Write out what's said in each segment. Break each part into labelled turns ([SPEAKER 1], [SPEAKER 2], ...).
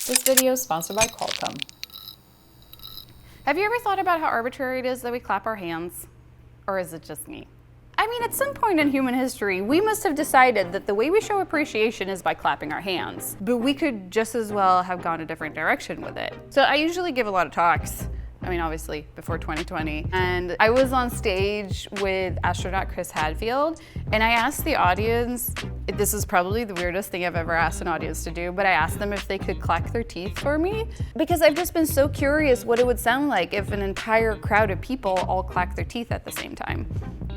[SPEAKER 1] This video is sponsored by Qualcomm.
[SPEAKER 2] Have you ever thought about how arbitrary it is that we clap our hands? Or is it just me? I mean, at some point in human history, we must have decided that the way we show appreciation is by clapping our hands. But we could just as well have gone a different direction with it. So I usually give a lot of talks. I mean, obviously, before 2020. And I was on stage with astronaut Chris Hadfield, and I asked the audience, this is probably the weirdest thing I've ever asked an audience to do, but I asked them if they could clack their teeth for me, because I've just been so curious what it would sound like if an entire crowd of people all clack their teeth at the same time.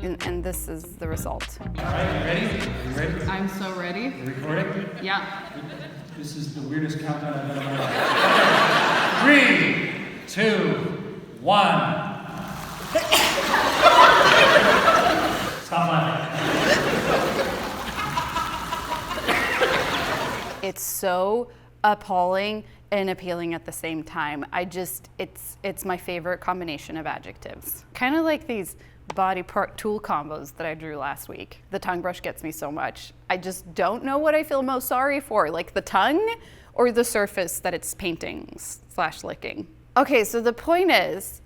[SPEAKER 2] And this is the result.
[SPEAKER 3] All right, you ready? Are you ready?
[SPEAKER 2] I'm so ready.
[SPEAKER 3] You recording?
[SPEAKER 2] Yeah.
[SPEAKER 3] This is the weirdest countdown I've ever done. 3, 2, 1. Stop laughing.
[SPEAKER 2] It's so appalling and appealing at the same time. It's my favorite combination of adjectives. Kind of like these body part tool combos that I drew last week. The tongue brush gets me so much. I just don't know what I feel most sorry for, like the tongue or the surface that it's painting / licking. Okay, so the point is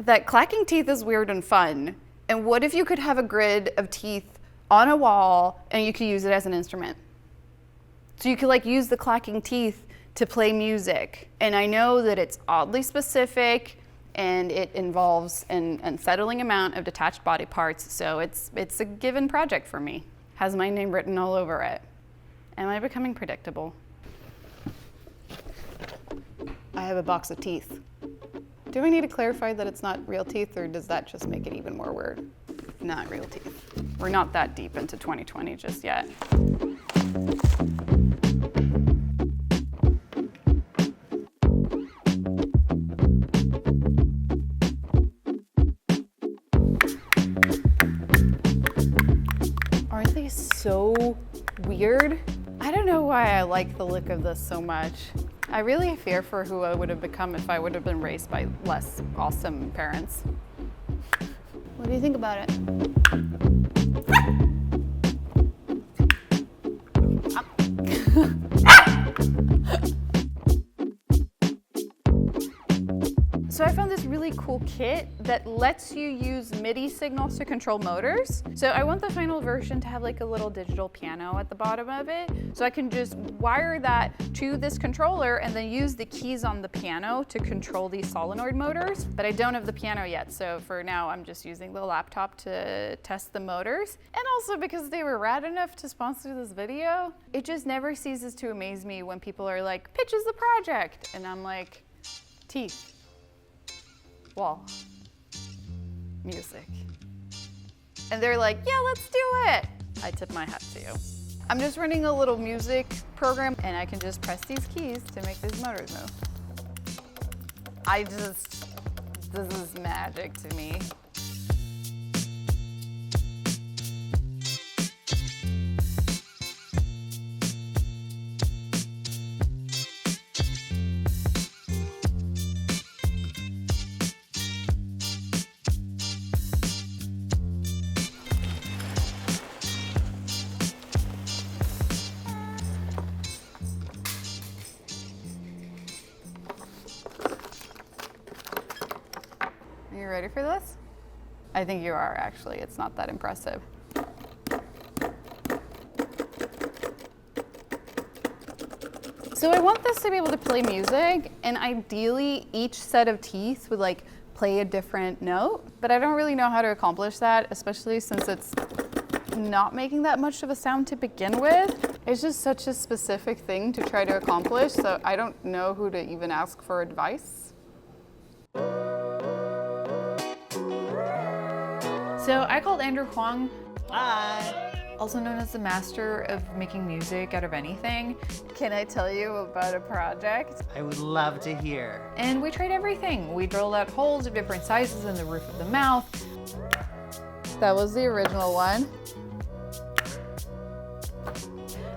[SPEAKER 2] that clacking teeth is weird and fun. And what if you could have a grid of teeth on a wall and you could use it as an instrument? So you could like use the clacking teeth to play music. And I know that it's oddly specific and it involves an unsettling amount of detached body parts, so it's a given project for me. Has my name written all over it. Am I becoming predictable? I have a box of teeth. Do I need to clarify that it's not real teeth, or does that just make it even more weird? Not real teeth. We're not that deep into 2020 just yet. Aren't they so weird? I don't know why I like the look of this so much. I really fear for who I would have become if I would have been raised by less awesome parents. What do you think about it? So I found this really cool kit that lets you use MIDI signals to control motors. So I want the final version to have like a little digital piano at the bottom of it. So I can just wire that to this controller and then use the keys on the piano to control these solenoid motors. But I don't have the piano yet, so for now I'm just using the laptop to test the motors. And also because they were rad enough to sponsor this video, it just never ceases to amaze me when people are like, pitch is the project. And I'm like, teeth. Wall, music. And they're like, yeah, let's do it. I tip my hat to you. I'm just running a little music program and I can just press these keys to make these motors move. This is magic to me. Are you ready for this? I think you are, actually. It's not that impressive. So I want this to be able to play music, and ideally each set of teeth would like play a different note, but I don't really know how to accomplish that, especially since it's not making that much of a sound to begin with. It's just such a specific thing to try to accomplish, so I don't know who to even ask for advice. So I called Andrew Huang.
[SPEAKER 1] Hi.
[SPEAKER 2] Also known as the master of making music out of anything. Can I tell you about a project?
[SPEAKER 1] I would love to hear.
[SPEAKER 2] And we tried everything. We drilled out holes of different sizes in the roof of the mouth. That was the original one.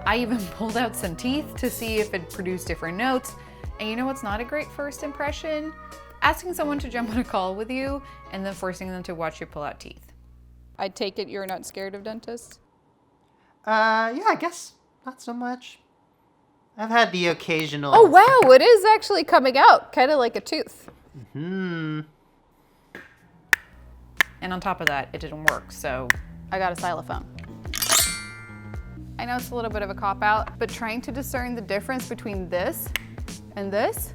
[SPEAKER 2] I even pulled out some teeth to see if it produced different notes. And you know what's not a great first impression? Asking someone to jump on a call with you and then forcing them to watch you pull out teeth. I take it you're not scared of dentists?
[SPEAKER 1] Yeah, I guess not so much. I've had the occasional.
[SPEAKER 2] Oh wow, it is actually coming out, kind of like a tooth.
[SPEAKER 1] Hmm.
[SPEAKER 2] And on top of that, it didn't work, so I got a xylophone. I know it's a little bit of a cop-out, but trying to discern the difference between this and this,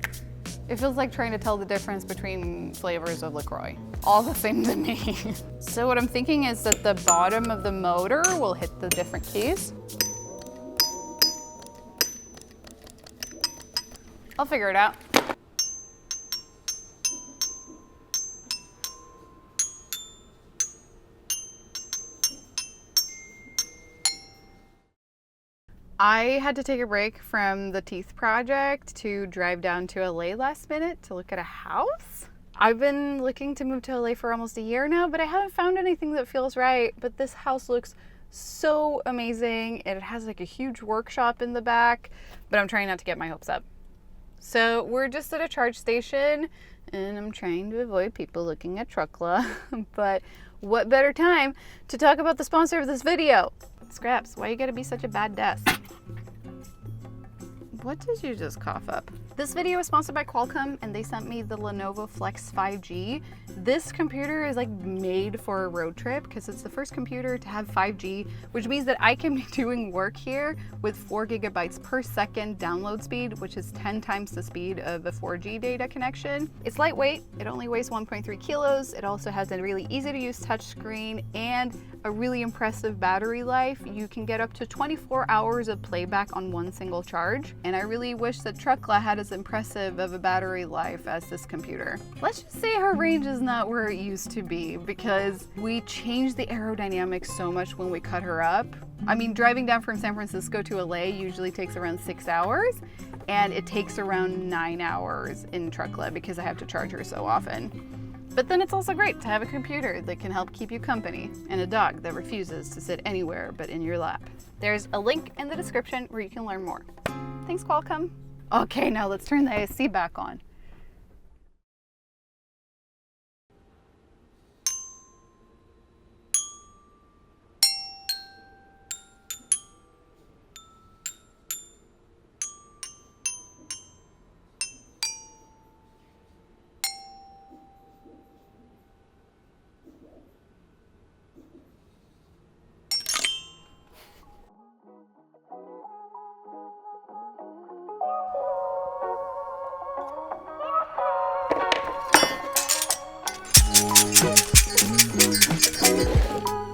[SPEAKER 2] it feels like trying to tell the difference between flavors of LaCroix. All the same to me. So what I'm thinking is that the bottom of the motor will hit the different keys. I'll figure it out. I had to take a break from the teeth project to drive down to LA last minute to look at a house. I've been looking to move to LA for almost a year now, but I haven't found anything that feels right. But this house looks so amazing. It has like a huge workshop in the back, but I'm trying not to get my hopes up. So we're just at a charge station and I'm trying to avoid people looking at Truckla. But what better time to talk about the sponsor of this video? Scraps, why you gotta be such a bad desk? What did you just cough up? This video is sponsored by Qualcomm and they sent me the Lenovo Flex 5G. This computer is like made for a road trip because it's the first computer to have 5G, which means that I can be doing work here with 4 gigabytes per second download speed, which is 10 times the speed of a 4G data connection. It's lightweight, it only weighs 1.3 kilos. It also has a really easy to use touchscreen and a really impressive battery life. You can get up to 24 hours of playback on one single charge. And I really wish that Truckla had as impressive of a battery life as this computer. Let's just say her range is not where it used to be because we changed the aerodynamics so much when we cut her up. I mean, driving down from San Francisco to LA usually takes around 6 hours and it takes around 9 hours in Truckla because I have to charge her so often. But then it's also great to have a computer that can help keep you company and a dog that refuses to sit anywhere but in your lap. There's a link in the description where you can learn more. Thanks, Qualcomm. Okay, now let's turn the AC back on.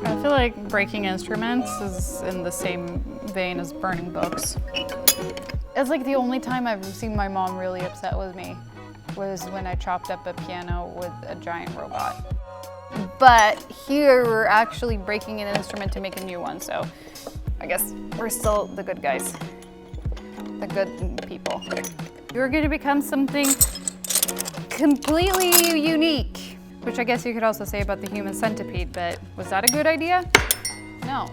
[SPEAKER 2] I feel like breaking instruments is in the same vein as burning books. It's like the only time I've seen my mom really upset with me was when I chopped up a piano with a giant robot. But here we're actually breaking an instrument to make a new one, so I guess we're still the good guys, the good people. You're going to become something completely unique. Which I guess you could also say about the human centipede, but was that a good idea? No.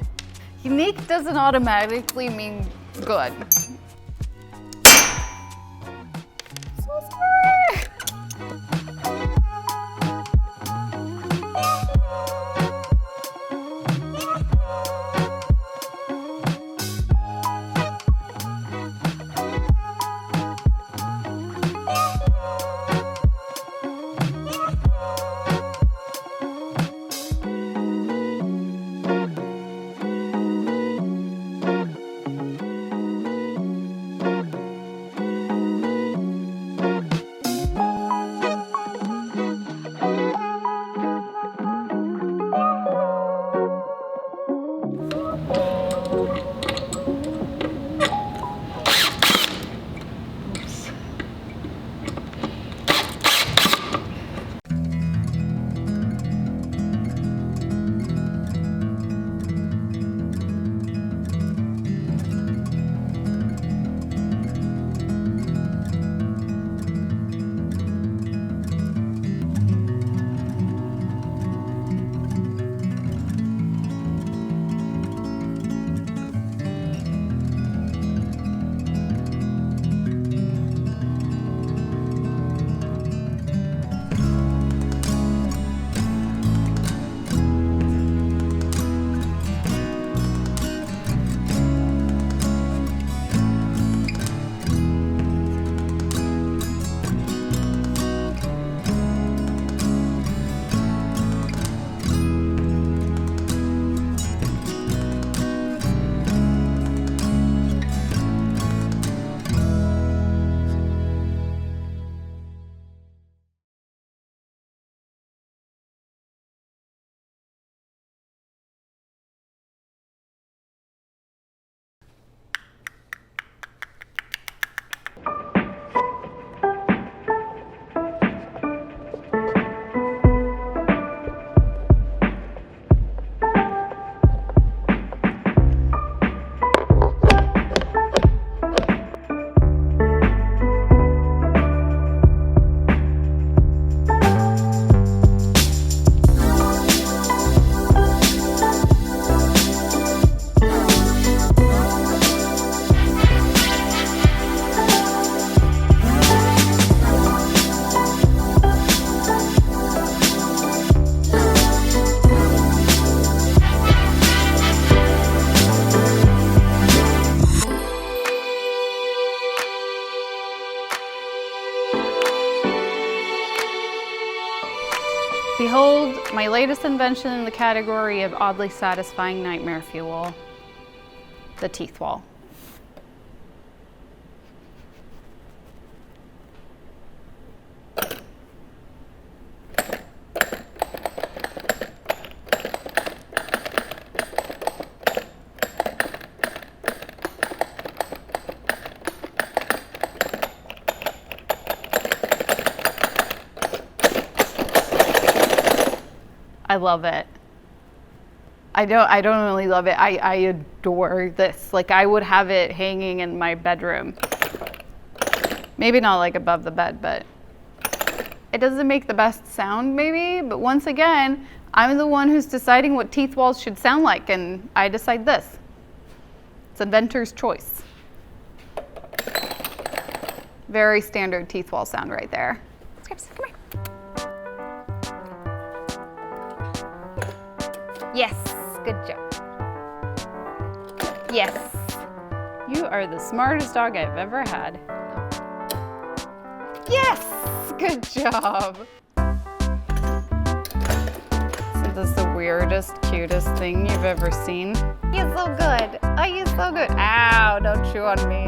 [SPEAKER 2] Unique doesn't automatically mean good. So sorry. Behold, my latest invention in the category of oddly satisfying nightmare fuel, the teeth wall. I love it. I don't really love it. I adore this. Like, I would have it hanging in my bedroom. Maybe not like above the bed, but it doesn't make the best sound maybe, but once again, I'm the one who's deciding what teeth walls should sound like, and I decide this. It's inventor's choice. Very standard teeth wall sound right there. Scraps, come here. Yes, good job. Yes. You are the smartest dog I've ever had. Yes, good job. Isn't this the weirdest, cutest thing you've ever seen? You're so good. Oh, you're so good. Ow, don't chew on me.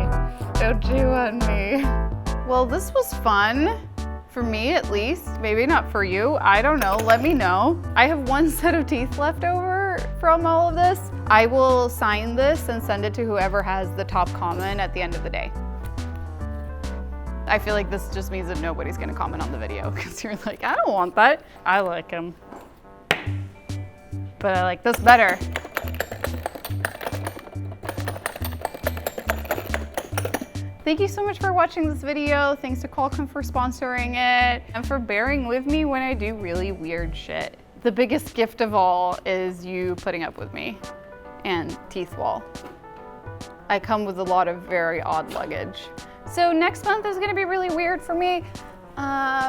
[SPEAKER 2] Don't chew on me. Well, this was fun. For me, at least. Maybe not for you. I don't know. Let me know. I have one set of teeth left over from all of this. I will sign this and send it to whoever has the top comment at the end of the day. I feel like this just means that nobody's gonna comment on the video because you're like, I don't want that. I like them. But I like this better. Thank you so much for watching this video. Thanks to Qualcomm for sponsoring it and for bearing with me when I do really weird shit. The biggest gift of all is you putting up with me and teeth wall. I come with a lot of very odd luggage. So next month is gonna be really weird for me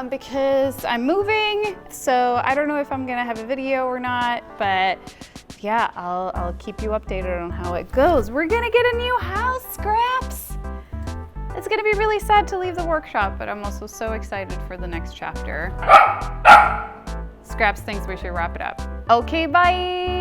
[SPEAKER 2] because I'm moving. So I don't know if I'm gonna have a video or not, but yeah, I'll keep you updated on how it goes. We're gonna get a new house, Scraps. It's gonna be really sad to leave the workshop, but I'm also so excited for the next chapter. Scraps thinks we should wrap it up. Okay, bye.